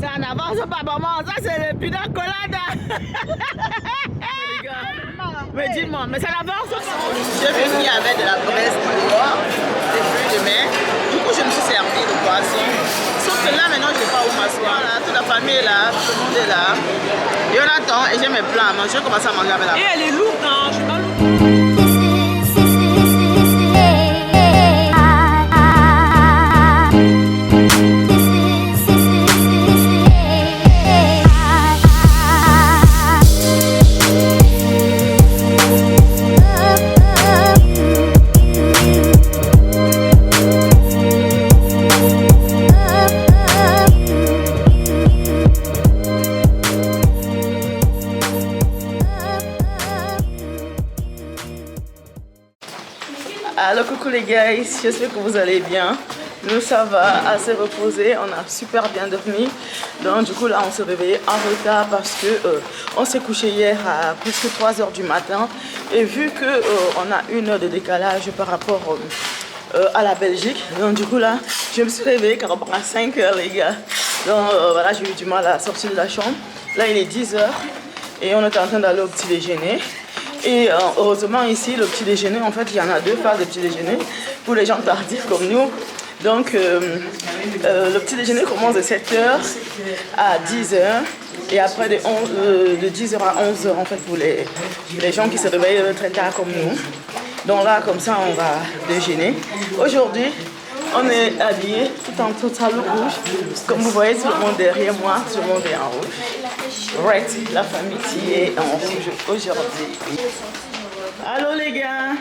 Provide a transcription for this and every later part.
Ça n'avance pas, maman. Ça, c'est le pina colada. Mais dis-moi, mais ça n'avance pas. Je suis venue avec de la braise dehors, des fruits de mer. Du coup, je me suis servi de poisson. Sauf que là, maintenant, je ne sais pas où m'asseoir. Toute la famille est là, tout le monde est là. Et on attend et j'ai mes plats à manger. Je vais commencer à manger avec la. Et elle est lourde, hein, je suis pas lourde. Alors coucou les gars, j'espère que vous allez bien. Nous ça va, assez reposé, on a super bien dormi. Donc du coup là on s'est réveillé en retard parce que on s'est couché hier à presque 3 h du matin. Et vu que on a 1 heure de décalage par rapport à la Belgique, donc du coup là je me suis réveillée carrément à 5 h les gars. Donc voilà, j'ai eu du mal à sortir de la chambre. Là il est 10 h et on est en train d'aller au petit déjeuner. Et heureusement ici le petit déjeuner, en fait il y en a 2 phases de petit déjeuner pour les gens tardifs comme nous. Donc le petit déjeuner commence de 7 h à 10 h et après de 10 h à 11 h en fait pour les gens qui se réveillent très tard comme nous. Donc là comme ça on va déjeuner. Aujourd'hui on est habillé tout en total rouge. Comme vous voyez tout le monde derrière moi, tout le monde est en rouge. Right, la famille qui est en rouge aujourd'hui. Allô les gars.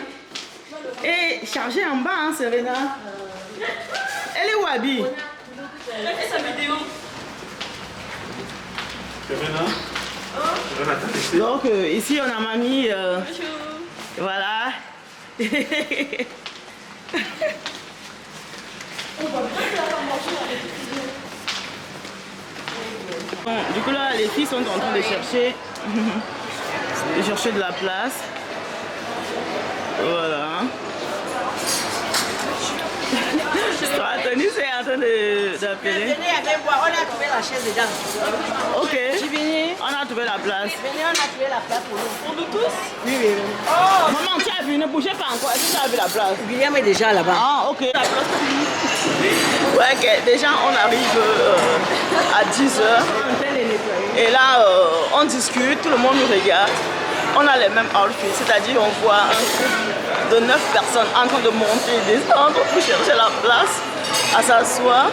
Et chargez en bas hein Serena. Elle est où Abi? Elle fait sa vidéo. Serena. Donc ici on a mamie. Voilà. Bon, du coup là les filles sont en train de chercher de la place. Voilà. Anthony c'est en train d'appeler. Venez avec moi, on a trouvé la chaise dedans. Ok. Tu viens? On a trouvé la place. Venez, on a trouvé la place pour nous. Pour nous tous? Oui, oui, oui. Oh, maman, tu as vu, ne bougez pas encore. Est-ce que tu as vu la place? William est déjà là-bas. Ah, ok. La place. Ouais, okay. Déjà, on arrive à 10 h. Et là, on discute, tout le monde nous regarde. On a les mêmes outfits, c'est-à-dire on voit un groupe de 9 personnes en train de monter et descendre pour chercher la place à s'asseoir.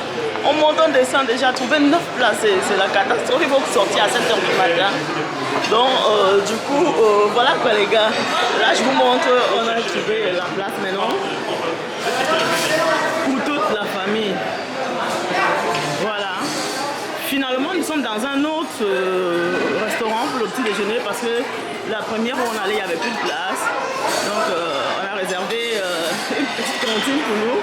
On monte, on descend déjà, trouver 9 places, c'est la catastrophe. Il faut sortir à 7 h du matin. Donc, du coup, voilà quoi les gars. Là, je vous montre, on a trouvé la place maintenant. Pour toute la famille. Voilà. Finalement, nous sommes dans un autre restaurant pour le petit déjeuner parce que la première où on allait, il n'y avait plus de place. Donc, on a réservé une petite cantine pour nous.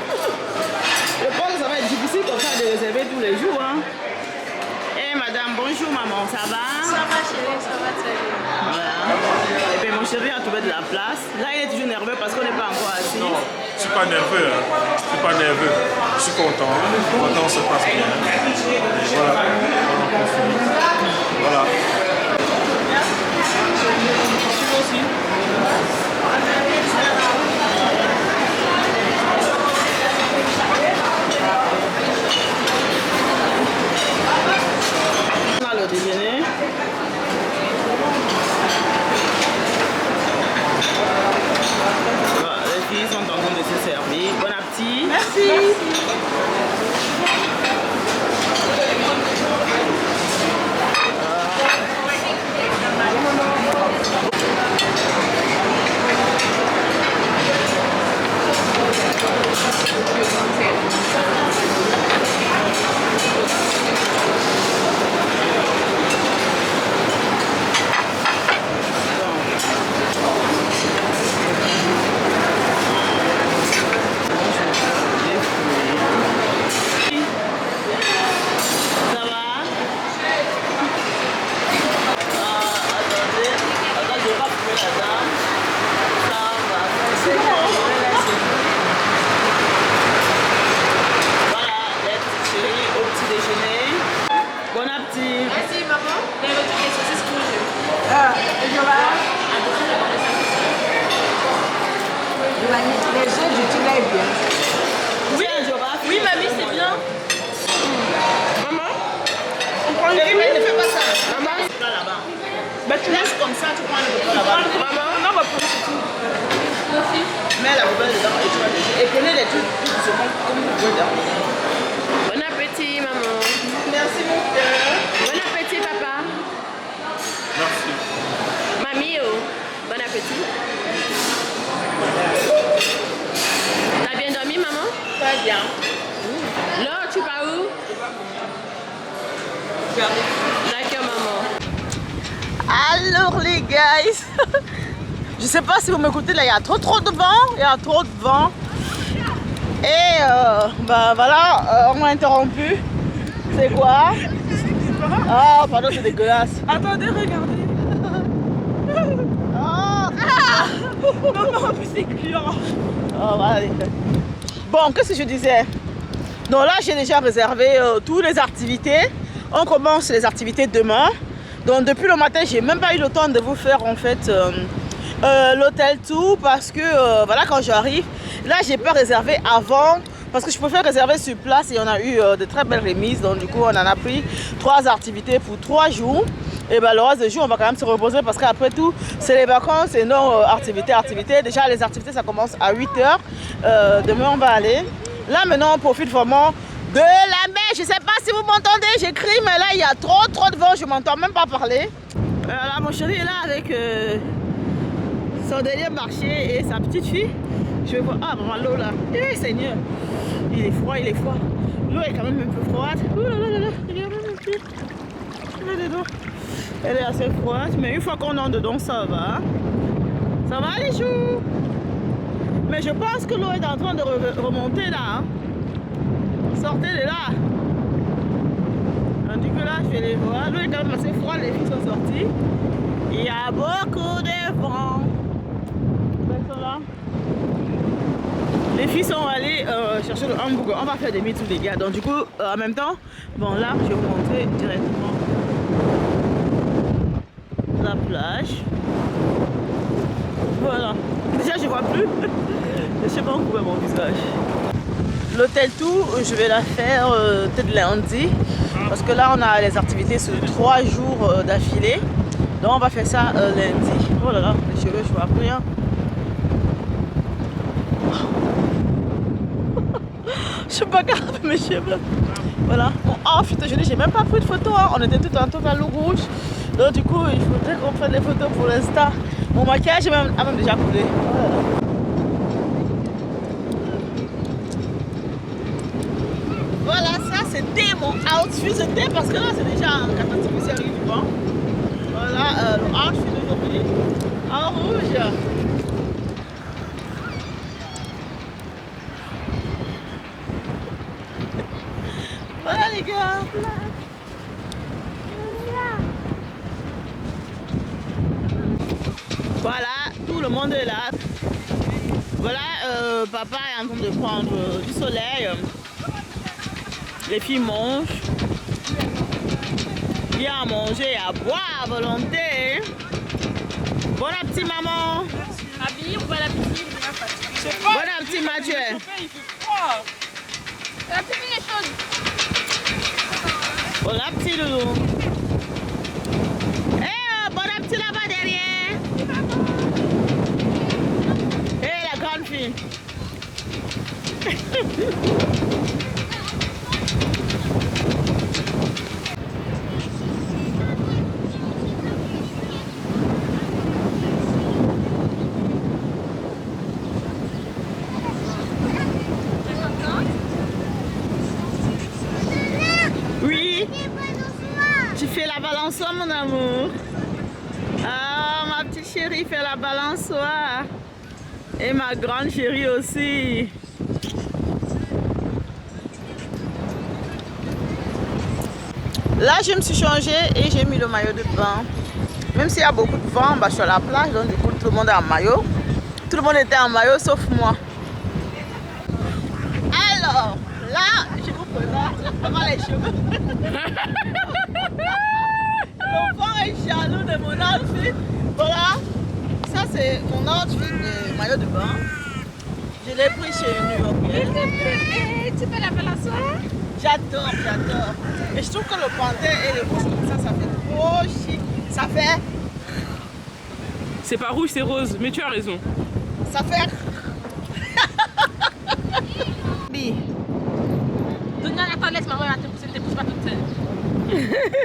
Je pense que ça va être difficile comme ça de réserver tous les jours. Hein. Eh madame, bonjour maman, ça va? Ça va chérie, ça va très bien. Voilà. Et puis mon chéri a trouvé de la place. Là, il est toujours nerveux parce qu'on n'est pas encore assis. Non, je suis pas nerveux. Hein. Je suis pas nerveux. Je suis content. Content, se passe bien. Et voilà. Voilà. On a le déjeuner. Voilà, les filles sont en train de se servir. Bon appétit. Merci. maman, les retours des saucisses rouges. Les œufs, j'utilise bien. Oui, oui, mamie, c'est bien. Maman, Mais ne fais pas ça. maman, Là, là-bas. Mais tu laisses comme ça, tu prends le bouton là-bas. maman. Non, bah, prends c'est tout. Mets la poubelle dedans et tu vas laisser. Et prenez les trucs tout doucement comme vous pouvez dedans. Bon appétit, maman. Merci, mon cœur. Bon appétit, papa. Merci. Mamie, oh. Bon appétit. T'as bien dormi, maman? Très bien. Là, tu vas où? D'accord, maman. Alors les guys, je sais pas si vous m'écoutez là, il y a trop de vent, il y a trop de vent. Et bah voilà, on m'a interrompu. C'est quoi? Ah pardon, c'est dégueulasse. Attendez, regardez. Non, mais c'est client. Oh, voilà. Bon, qu'est-ce que je disais? Donc là, j'ai déjà réservé toutes les activités. On commence les activités demain. Donc depuis le matin, j'ai même pas eu le temps de vous faire en fait l'hôtel tour parce que voilà, quand j'arrive, là j'ai pas réservé avant parce que je préfère réserver sur place et on a eu de très belles remises. Donc du coup, on en a pris 3 activités pour 3 jours. Et ben le reste des jours, on va quand même se reposer parce qu'après tout, c'est les vacances et non activités. Déjà, les activités, ça commence à 8 h. Demain, on va aller. Là, maintenant, on profite vraiment de la mer. Je sais pas si vous m'entendez, j'écris, mais là, il y a trop de vent. Je m'entends même pas parler. Là, mon chéri est là avec son dernier marché et sa petite fille. Je vois, ah, maman, l'eau là. Eh, Seigneur. Il est froid. L'eau est quand même un peu froide. Ouh là là là, regardez un peu. Regardez donc. Elle est assez froide, mais une fois qu'on entre dedans, ça va. Ça va les choux. Mais je pense que l'eau est en train de remonter là. Hein. Sortez de là. Tandis que là, je vais les voir. L'eau est quand même assez froide, les filles sont sorties. Il y a beaucoup de vent. Elles sont là. Les filles sont allées chercher le hamburger. On va faire des mythes tous les gars. Donc du coup, en même temps, bon là, je vais vous montrer directement la plage. Voilà. Déjà, je vois plus. Je sais pas où couper mon visage. L'hôtel tour, je vais la faire peut-être lundi. Parce que là, on a les activités sur 3 jours d'affilée. Donc, on va faire ça lundi. Oh là là, les cheveux, je vois plus rien. Je suis pas grave mes cheveux. Voilà. Mon outfit aujourd'hui, j'ai même pas pris de photo. Hein. On était tout en total rouge. Donc du coup, il faudrait qu'on prenne des photos pour l'instant. Mon maquillage a même déjà coulé. Voilà, ça c'était mon outfit de thé parce que là c'est déjà un catastrophe du vent. Voilà, le outfit d'aujourd'hui en rouge. Voilà les gars. Voilà, tout le monde est là. Voilà, papa est en train de prendre du soleil. Les filles mangent. Il y a à manger et à boire à volonté. Bon appétit maman. Habillé ou bon appétit? Bon appétit Mathieu. Il fait froid. La petite est chaude. Bon appétit loulou. Bon appétit là-bas derrière. La grande fille. Oui. Tu fais la balançoire mon amour. Ah, ma petite chérie fait la balançoire. Et ma grande chérie aussi. Là, je me suis changée et j'ai mis le maillot de bain. Même s'il y a beaucoup de vent, bah, je suis à la plage, donc du coup, tout le monde est en maillot. Tout le monde était en maillot, sauf moi. Alors, là, je vous présente comment les cheveux. L'enfant est jaloux de mon outfit. Voilà. Ça, c'est mon outfit de maillot de bain. Je l'ai pris chez New York. Tu peux laver la soie? J'adore, j'adore. Et je trouve que le pantin et le rouge comme ça fait trop chic. Ça fait... C'est pas rouge, c'est rose, mais tu as raison. Ça fait... Bi. Attends, laisse maman, elle ne te pousse pas toute seule.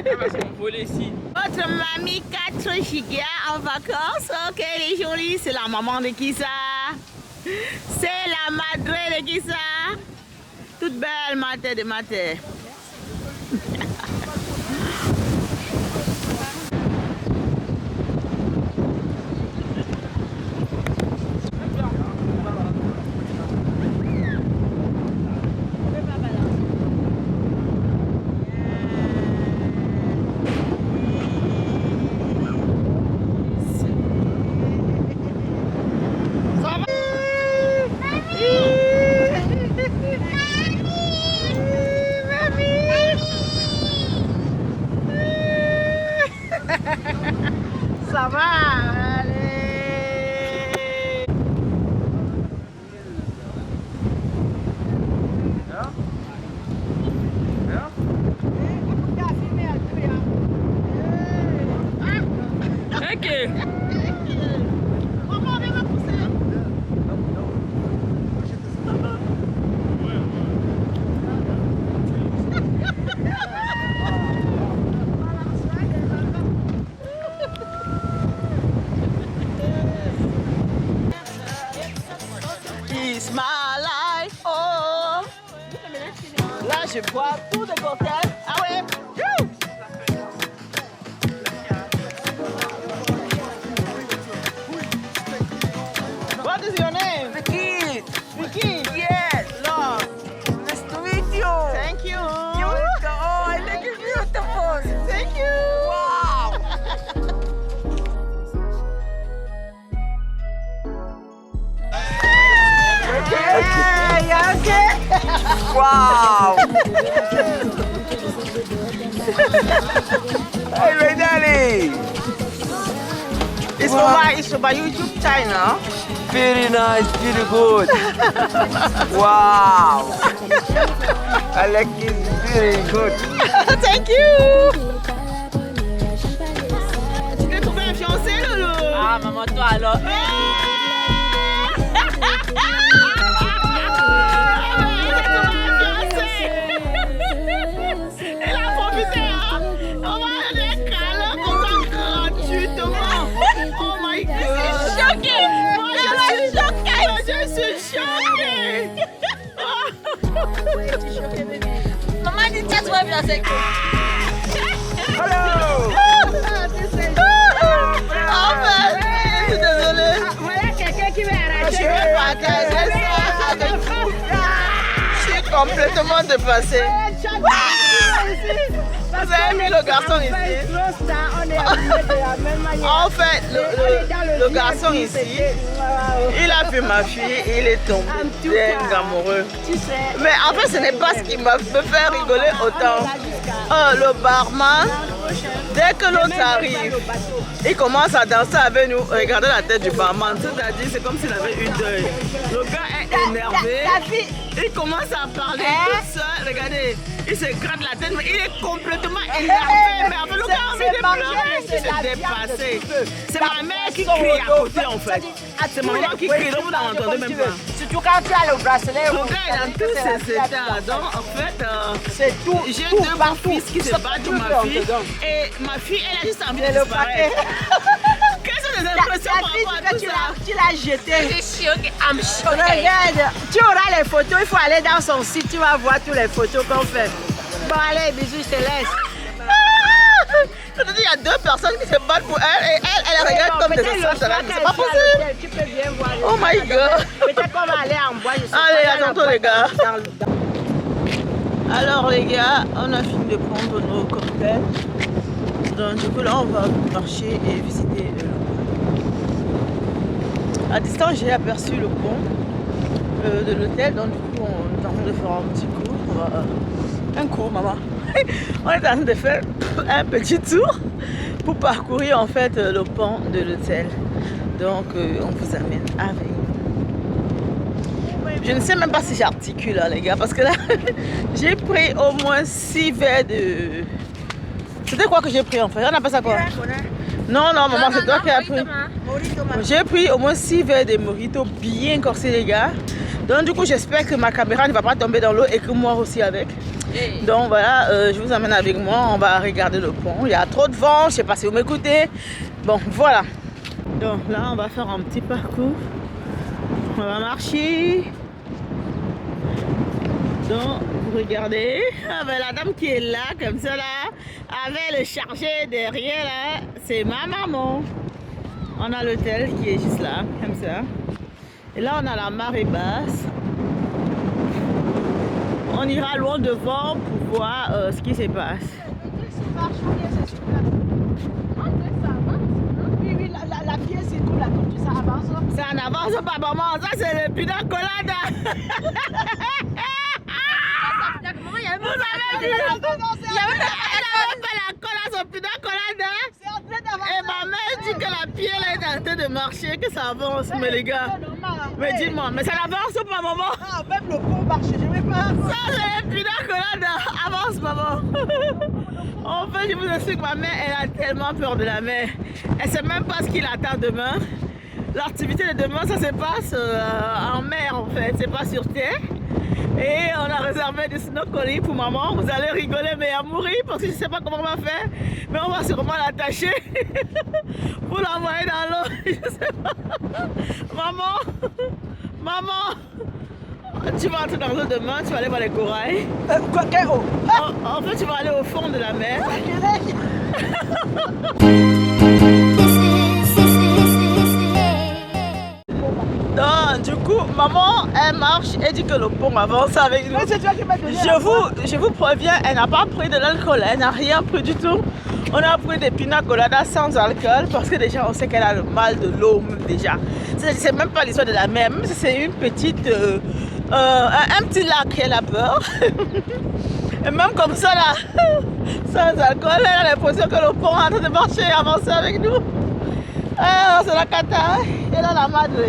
Elle va s'envoler ici. Votre mamie 4 gigas en vacances. Ok, elle est jolie. C'est la maman de qui ça? C'est la madre de qui ça? Toute belle, mater de mater. Ça va, allez. Ok. Maman, viens me pousser. It's my life, oh. Là, je bois tout de cocktail. Ah ouais. Woo! What is your name? Vicky. Vicky. Yes. Love. Nice to meet you. Thank you. Oh, I look beautiful. Thank you. Wow. Okay, okay. Wow. Hey, my darling. It's for my YouTube channel. Very nice, very good. Wow. I like it very good. Thank you. Tu t'es trouvé un fiancé, Loulou? Ah, maman, toi alors. Elle a profité, hein? On va aller câlin comme ça gratuitement. Oh my God. Je suis choquée. Moi, je suis choquée. Je suis choquée. Maman dit, tiens, tu vas bien, c'est quoi? Hello. En fait, je suis désolée. Voilà quelqu'un qui va Je arracher. vais partager ça avec vous. Je suis complètement dépassée. Vous avez mis le garçon ici. En fait, le garçon ici, il a vu ma fille et il est tombé dingue amoureux. Mais en fait, ce n'est pas ce qui m'a fait rigoler autant. Le barman, dès que l'autre arrive, il commence à danser avec nous. Regardez la tête du barman. C'est-à-dire, c'est comme s'il avait eu deuil. Le gars est énervé. Il commence à parler tout seul. Regardez, il se gratte la tête, mais il est complètement énervé. Mais en fait, le gars a envie de pleurer, il s'est dépassé. C'est ma mère qui crie à côté, en fait. C'est ma maman qui crie, donc vous n'entendez même pas. Surtout quand tu as le bracelet. Le gars, il a tous ses états. Donc, en fait, C'est tout. j'ai deux beaux-fils qui se battent pour ma fille. Et ma fille, elle a juste envie de disparaître. Quelles sont les impressions par rapport à tout ça? Tu l'as jeté. Je suis choquée. I'm choquée. Regarde, tu auras les photos, il faut aller dans son site, tu vas voir toutes les photos qu'on fait. Bon allez, bisous, je te laisse. Il y a deux personnes qui se battent pour elle et elle regarde comme des enfants. C'est pas possible. Tu peux bien voir. Oh my God. Peut-être qu'on va aller en bois. Je sais Allez, pas, à tantôt, les gars. dans le- Alors les gars, on a fini de prendre nos cocktails. Donc du coup là on va marcher et visiter le pont. À distance j'ai aperçu le pont de l'hôtel. Donc du coup on est en train de faire un petit cours. Un cours maman. On est en train de faire un petit tour. pour parcourir en fait le pont de l'hôtel. Donc on vous amène avec nous. Je ne sais même pas si j'articule là les gars, parce que là j'ai pris au moins 6 verres de... C'était quoi que j'ai pris en fait? On appelle ça quoi? Non, non, maman, c'est toi qui as pris. J'ai pris au moins 6 verres de mojito bien corsés les gars. Donc du coup j'espère que ma caméra ne va pas tomber dans l'eau et que moi aussi avec. Donc voilà, je vous amène avec moi, on va regarder le pont. Il y a trop de vent, je sais pas si vous m'écoutez. Bon, voilà. Donc là, on va faire un petit parcours. On va marcher. Donc, vous regardez, la dame qui est là, comme ça là, avec le chargé derrière là, c'est ma maman. On a l'hôtel qui est juste là, comme ça. Et là, on a la marée basse. On ira loin devant pour voir ce qui se passe. Oui, la pièce c'est tout là, comme ça avance. Ça n'avance pas, maman, ça c'est le pina colada. Il y avait pas la colle à son pina colada. Et ma mère dit que la pierre est en train de marcher, que ça avance. Mais les gars, mais dis-moi, mais ça n'avance pas, maman? Ah, même le pont marche, je vais pas. Ça c'est le pina colada. Avance, maman. En fait, je vous explique que ma mère, elle a tellement peur de la mer. Elle sait même pas ce qu'il attend demain. L'activité de demain, ça se passe en mer en fait, c'est pas sur terre. Et on a réservé des snorkeling pour maman. Vous allez rigoler mais à mourir parce que je sais pas comment on va faire. Mais on va sûrement l'attacher pour l'envoyer dans l'eau. Je sais pas. Maman, maman, tu vas entrer dans l'eau demain, tu vas aller voir les corails. Quoi, quelle eau? En fait, tu vas aller au fond de la mer. Donc, du coup, maman, elle marche, elle dit que le pont avance avec nous. Je vous préviens, elle n'a pas pris de l'alcool, elle n'a rien pris du tout. On a pris des pina coladas sans alcool parce que déjà, on sait qu'elle a le mal de l'eau, déjà. C'est même pas l'histoire de la mer, même si c'est une petite, un petit lac, elle a peur. Et même comme ça, là, sans alcool, elle a l'impression que le pont est en train de marcher et avancer avec nous. Alors, c'est la cata, et là, la madre.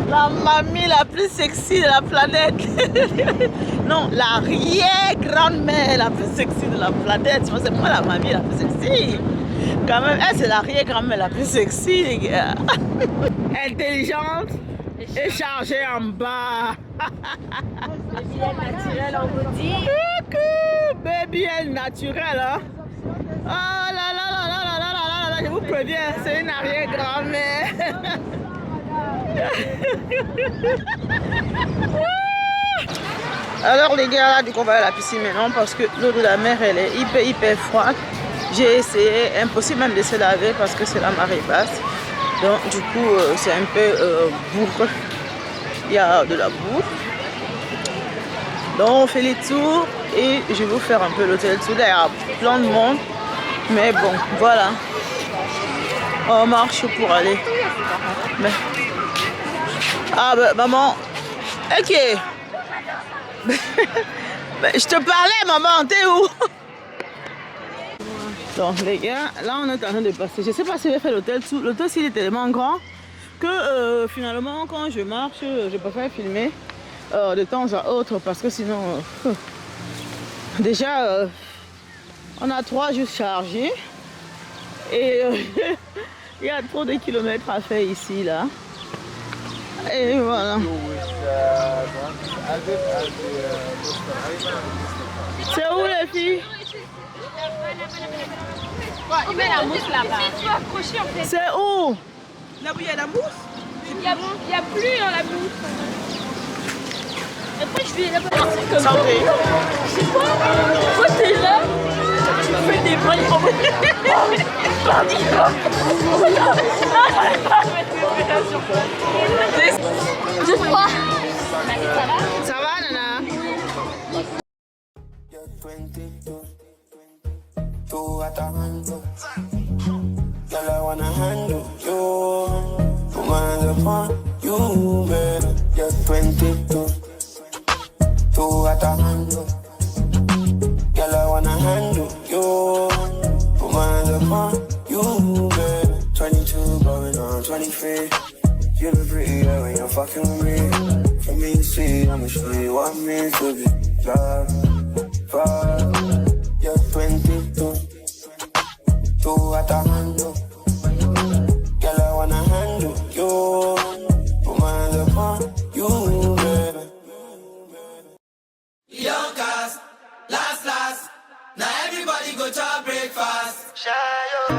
La mamie la plus sexy de la planète. Non, l'arrière-grand-mère la plus sexy de la planète. C'est moi la mamie la plus sexy. Quand même, elle c'est l'arrière-grand-mère la plus sexy, les gars. Intelligente et chargée en bas. BBL naturel, on vous dit. Coucou, BBL naturel, hein. Oh là là là là là là là là, je vous préviens, c'est une arrière-grand-mère. Alors les gars, là, du coup on va aller à la piscine maintenant parce que l'eau de la mer elle est hyper froide. J'ai essayé, impossible même de se laver parce que c'est la marée basse. Donc du coup c'est un peu bourre. Il y a de la bourre. Donc on fait les tours et je vais vous faire un peu l'hôtel. Tout là il y a plein de monde. Mais bon voilà. On marche pour aller. Mais... Ah bah maman, ok. Je te parlais maman, t'es où? Donc les gars, là on est en train de passer. Je sais pas si je vais faire l'hôtel. L'hôtel s'il est tellement grand que finalement quand je marche, je préfère filmer de temps à autre parce que sinon déjà on a 3 jours chargés et il y a trop de kilomètres à faire ici là. Et voilà. C'est où les filles? On met la mousse là-bas. Tu vas accrocher en fait. C'est où? Là où il y a la mousse? Il n'y a plus dans la mousse. Après je vais là-bas. Santé. Je sais pas. Toi t'es là. Tu fais des bonnes Je crois. Ça va, Nana? Girl, I wanna handle you. Put my hands upon you, baby. You're 22. Two at a handle. Girl, I wanna handle you. Put my hands upon You look prettier when you're fucking with me. For me to see, I'ma show you what I mean to be. Love, you're 22. Two at a handle. Girl, I wanna handle you. Put my hands upon you, baby. Young cast, last. Now everybody go to breakfast. Shayo.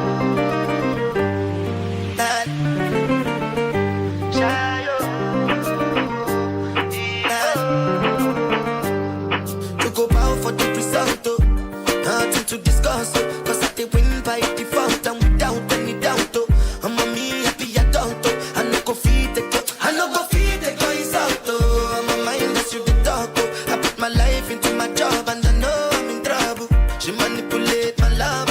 To discuss, cause I they win by default and without any doubt. I'm a me happy adult. I no go feed the girl, I no go feed the girl is out. I'm a mindless you the dog. I put my life into my job and I know I'm in trouble. She manipulate my love.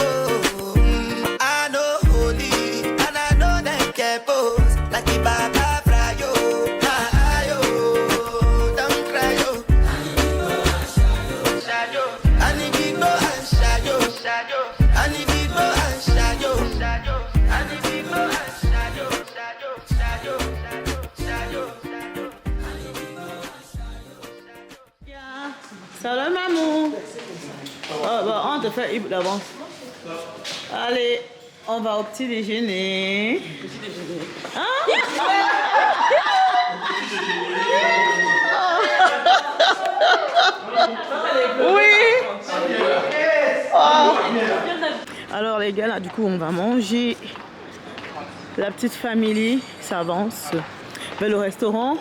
I know holy and I know that get pose like the Baba Frayo. Don't cry yo. I need to go and shadow. Salut maman. On te fait hyper d'avance. Allez, on va au petit déjeuner. Hein? Oui. Oh. Alors les gars, là du coup on va manger. La petite famille s'avance vers le restaurant.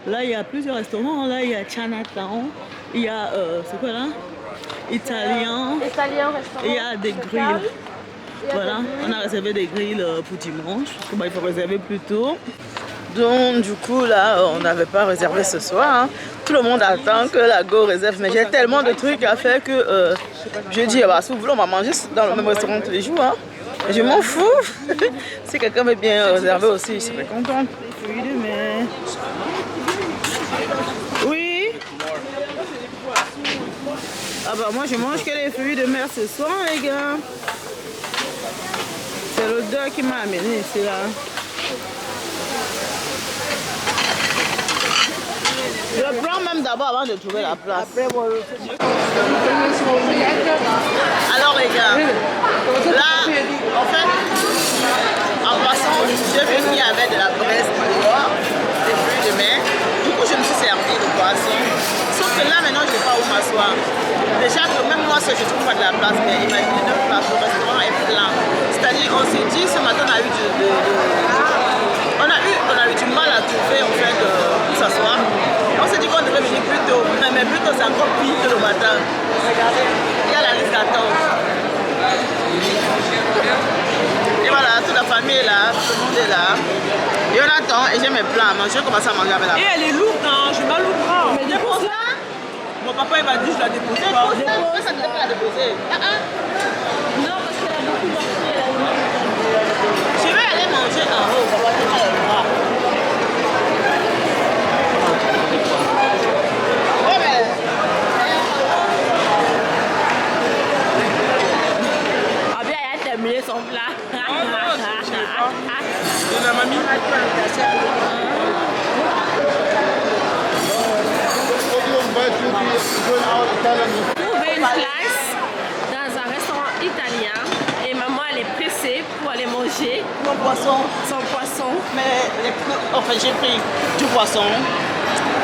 Là il y a plusieurs restaurants. Là il y a Chinatown. Il y a, c'est quoi là? Italien. Restaurant. Il y a des grilles. Voilà, on a réservé des grilles pour dimanche. Parce que, il faut réserver plus tôt. Donc du coup là, on n'avait pas réservé ce soir. Hein. Tout le monde attend que la go réserve. Mais j'ai tellement de trucs à faire que je dis, bah, si vous voulez, on va manger dans le même restaurant tous les jours. Hein. Et je m'en fous. Si quelqu'un veut bien réserver aussi, je serais contente. Oui. Ah bah moi je mange que les fruits de mer ce soir les gars. C'est l'odeur qui m'a amené ici là. Je prends même d'abord avant de trouver la place. Alors les gars, là en fait, en passant, j'ai vu qu'il y avait de la braise dehors, des fruits de mer. Du coup je me suis servi de poisson. Sauf que là maintenant je ne sais pas où m'asseoir. Déjà que même moi seul je ne trouve pas de la place, mais imaginez le restaurant est plein. C'est-à-dire qu'on s'est dit ce matin on a eu du mal à trouver en fait où s'asseoir. On s'est dit qu'on devait venir plus tôt, mais plus tôt c'est encore pire que le matin. Regardez, il y a la liste d'attente. Et voilà, toute la famille est là, tout le monde est là. Et on attend et j'ai mes plats à manger, je vais commencer à manger avec la. Et elle est lourde, hein, je m'en louperai. Mais dépose là. Mon papa il m'a dit je la dépose pas. Dépose, ça ne devait pas la déposer. Non, parce qu'elle a beaucoup marché. Je vais aller manger en haut, papa, tu vas le voir. Ouais, mais. Ah bien, elle a terminé son plat. C'est la mamie. Trouver une place dans un restaurant italien et maman elle est pressée pour aller manger Mon poisson. son poisson. Mais enfin j'ai pris du poisson.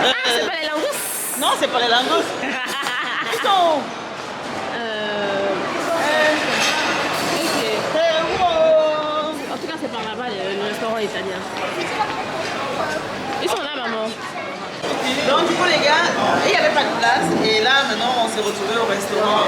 Ah, c'est pas les langoustes? Non, c'est pas les langoustes. Ils sont. En tout cas, c'est par là-bas le restaurant italien. Ils sont là, maman. Donc du coup les gars, il n'y avait pas de place et là maintenant on s'est retrouvé au restaurant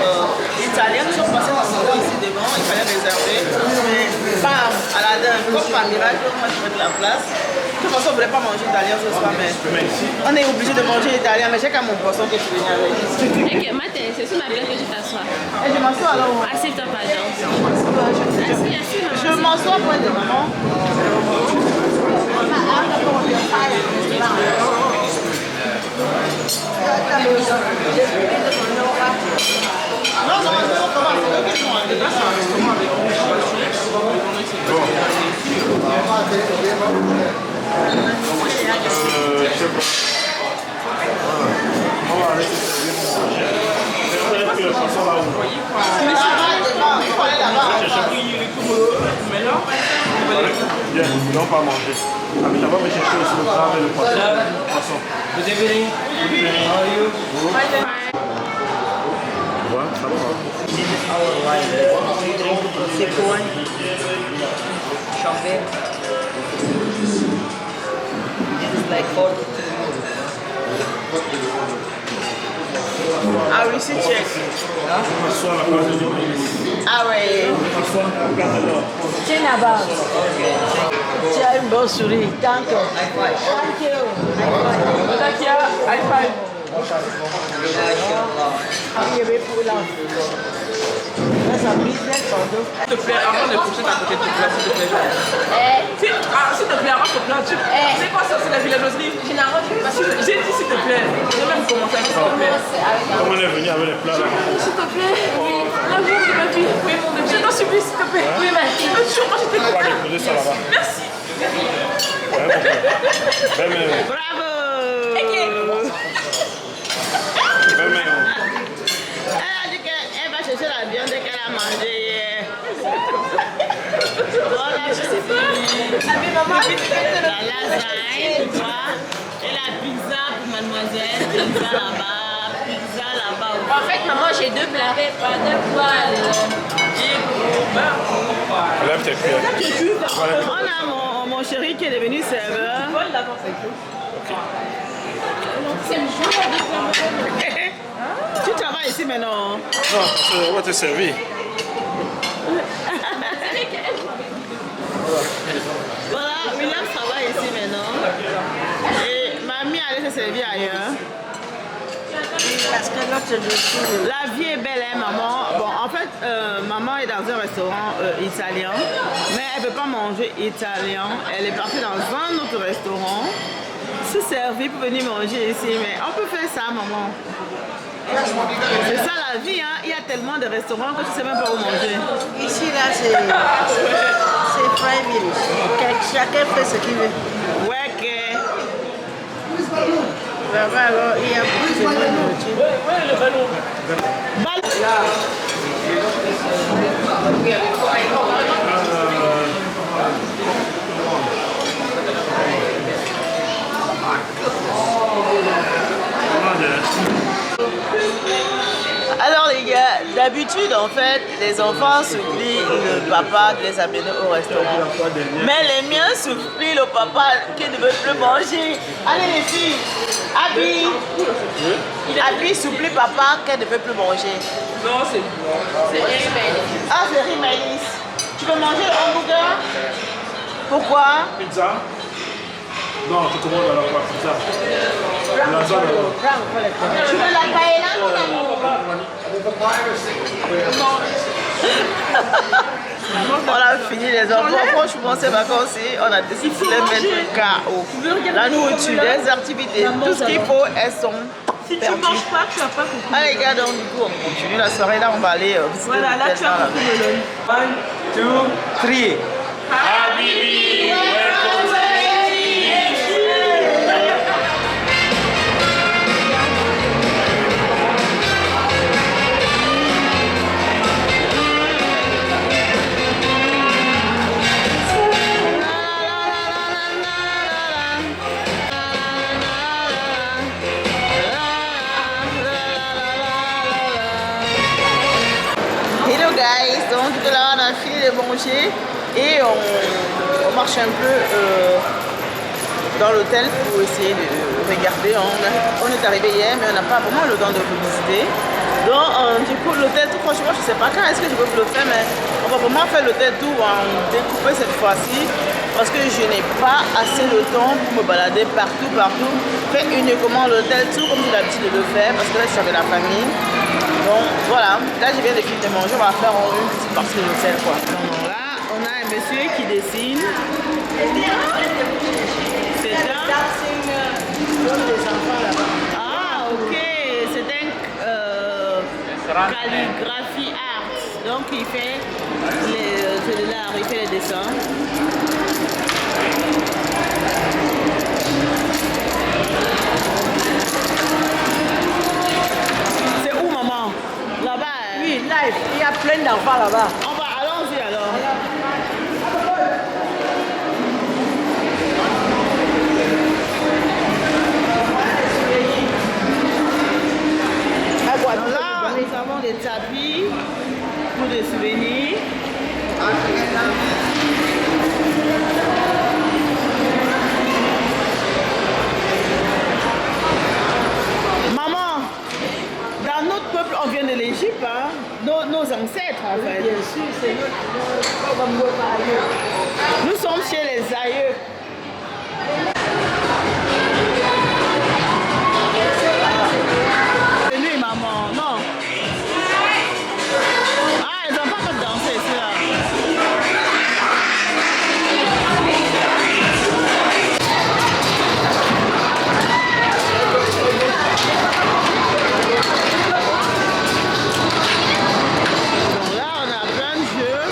italien. Nous sommes passés dans ce restaurant ici devant, il fallait réserver. Mais bam, à la dingue, comme par miracle, moi je mets de la place. De toute façon on ne voulait pas manger italien ce soir, mais on est obligé de manger italien, mais j'ai quand même mon poisson que je viens avec. Ok, Mathé, c'est sur ma blague que tu t'assois. Et je m'assois alors. Assieds-toi, pardon. Assis, Je m'assois près de maman. Non, Bien, ils n'ont pas mangé. Ah, mais là-bas, me chercher aussi le crabe et le poisson. Good evening. How are you? Ouais, ça va. C'est quoi? Champagne. This is like 4 to 3 euros. Ah oui, c'est check. Soit la place de l'Église. Ah ouais. Soit la place de l'or. Tiens là-bas. Tu as une bonne souris. Thank you. Thank you. Takia, high five. Il y avait pour là. Là, ça business, pardon. S'il te plaît, avant de coucher à côté de toi, s'il te plaît. S'il te plaît, arrange ton plat. C'est quoi ça? C'est la villaneuserie? Je n'arrange pas. J'ai dit s'il te plaît. J'ai même commencé avec s'il te plaît. Comment on est venu avec les plats là? S'il te plaît. L'amour de ma vie. Oui, mon Dieu. Je t'en supplie, s'il te plaît. Oui, ma fille. Moi, je t'ai On va déposer ça là-bas. Merci. Ouais, belle main. Bravo. Belle main. Elle a dit qu'elle va chercher la viande qu'elle a mangée hier. Voilà, je sais pas. La lasagne pour toi et la pizza pour mademoiselle. Pizza là-bas, pizza là-bas. En fait, maman, j'ai 2 plats. Pas 2 poils. Lève tes pieds. On a mon chéri qui est devenu serveur. Tu travailles ici maintenant? Non, on va te servir. Voilà, William travaille ici maintenant. Et mamie allait se servir ailleurs. Parce que l'autre dessus. La vie est belle, hein, maman. Bon, en fait, maman est dans un restaurant italien, mais elle ne veut pas manger italien. Elle est partie dans un autre restaurant, se servir pour venir manger ici. Mais on peut faire ça, maman. C'est ça la vie, hein. Il y a tellement de restaurants que tu ne sais même pas où manger. Ici, là, c'est private. Chacun fait ce qu'il veut. Ouais, que... Là-bas, alors, il y a beaucoup de nourriture. Alors les gars, d'habitude en fait, les enfants supplient le papa de les amener au restaurant. Mais les miens supplient le papa qui ne veut plus manger. Allez les filles, Abby supplie papa qu'elle ne veut plus manger. Non, c'est Ah, c'est Rimaïs. Tu veux manger le hamburger? Pourquoi? Pizza? Non, tu commandes à la fois pizza. Tu veux la paella, mon amour? On a fini les enfants. Franchement, ces vacances-ci, on a décidé de les mettre KO. La nourriture, les activités, tout ce qu'il faut, elles sont Si tu perdues. manges pas, tu n'as pas compris. Allez, gars, donc du coup, on continue la soirée. Là, on va aller visiter Voilà, là l'hôtel tu as dans la compris le lunch. 1, 2, 3. Habibi! Hello guys, donc là on a fini de manger et on marche un peu dans l'hôtel pour essayer de regarder. On est arrivé hier mais on n'a pas vraiment le temps de le visiter. Donc du coup l'hôtel tout franchement je sais pas quand est-ce que je peux le faire, mais on va vraiment faire l'hôtel tout en découper cette fois-ci parce que je n'ai pas assez de temps pour me balader partout. Faire uniquement l'hôtel tout comme j'ai l'habitude de le faire parce que là je suis avec la famille. Donc voilà, là je viens de finir de manger, on va faire une petite partie de l'hôtel quoi. Donc là on a un monsieur qui dessine. C'est un... Ah ok, c'est un calligraphie art. Donc il fait c'est de l'art, il fait les dessins. C'est où maman? Là-bas. Oui, live. Il y a plein d'enfants là-bas. On va, allons-y alors. beaucoup de souvenirs. Maman, dans notre peuple, on vient de l'Égypte, hein? Nos ancêtres en fait. Bien sûr, c'est notre aïeux. Nous sommes chez les aïeux. C'est lui, maman, non? Ah, ils n'ont pas pu danser, ceux-là. Donc là, on a plein de jeux.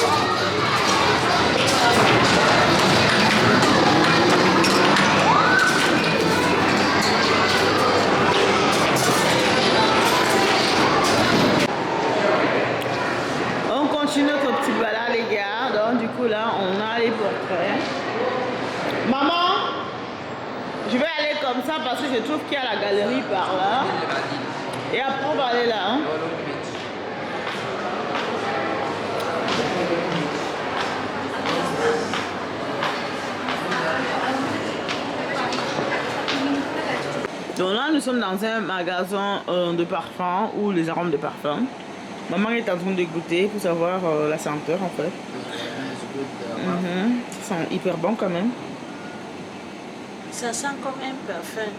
On continue notre petit balade, les gars. Donc, du coup, là, on a les portraits. Maman, je vais aller comme ça parce que je trouve qu'il y a la galerie par là. Et après, on va aller là. Hein. Donc là, nous sommes dans un magasin de parfums ou les arômes de parfum. Maman est en train de goûter pour savoir la senteur en fait. Ça sent hyper bon quand même. Ça sent comme un parfum.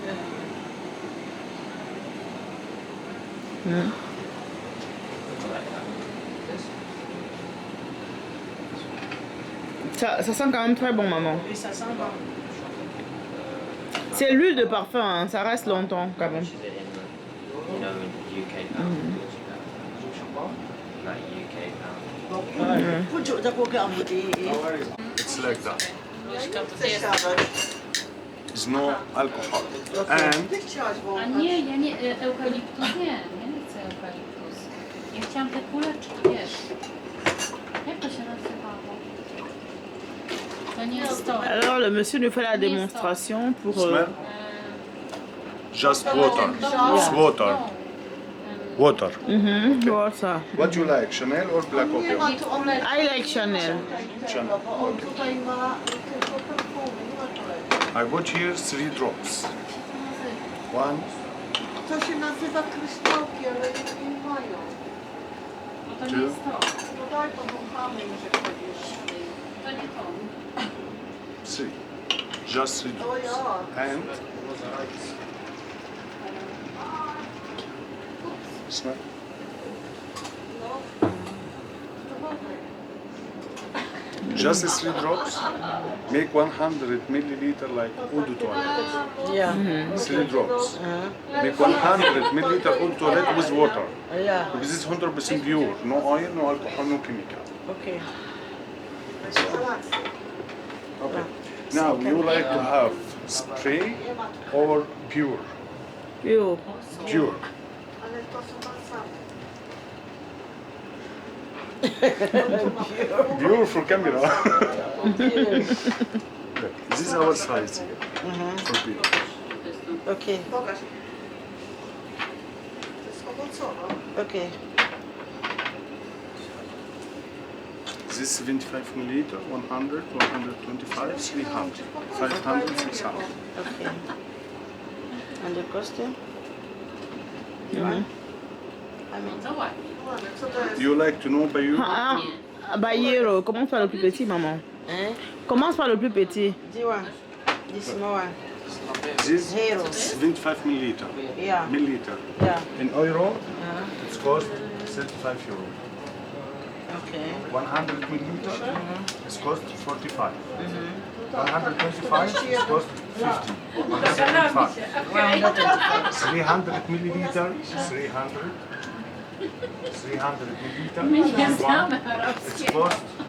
Ça sent quand même très bon, maman. Oui, ça sent bon. C'est l'huile de parfum, hein. Ça reste longtemps quand même. It's like that. There's no alcohol. And A nie, ja nie, eukaliptus nie chcę eukaliptus. Ja chciałam te kuleczki, wiesz. Jak to się nazywało? To nie jest to. Alors le monsieur nous fait la démonstration pour... smell? Just water. It's water. Water. Voir ça. What you like, Chanel or Black Opium? I like Chanel. Chanel. I got here 3 drops. One. To się nazywa kryształki, ale nie mają. No to nie jest to. No daj, powąchamy, że chodzisz. To nie to. 3. Just 3 O drops. ja. And smell. Just 3 drops. Make 100 milliliter like eau de toilette. Yeah. 3 drops. Make 100 milliliter eau de toilette with water. Yeah. Because it's 100% pure. No oil, no alcohol, no chemical. Okay. Okay. Now, you like to have spray or pure? Yo. Pure. Ale to są same. Pure for camera. This is our size here for pure. Okej. Pokaż. To jest owocowa. Okej. This is 75 milliliter, 100, 125, 300, 500, 600. Okay. And the costume? No ładnie. You like to know by you? Ah, Bayero, commence par le plus petit, maman. Hein? Commence par le plus petit. This one. This small one. This Zero. is 25 milliliter. Yeah. Milliliter. Yeah. In euro, it's cost 35 euro. Okay. 100 milliliter, it's cost 45. 125, it's cost 50. 125. 300 milliliter, 300. 300 milliliter, it's cost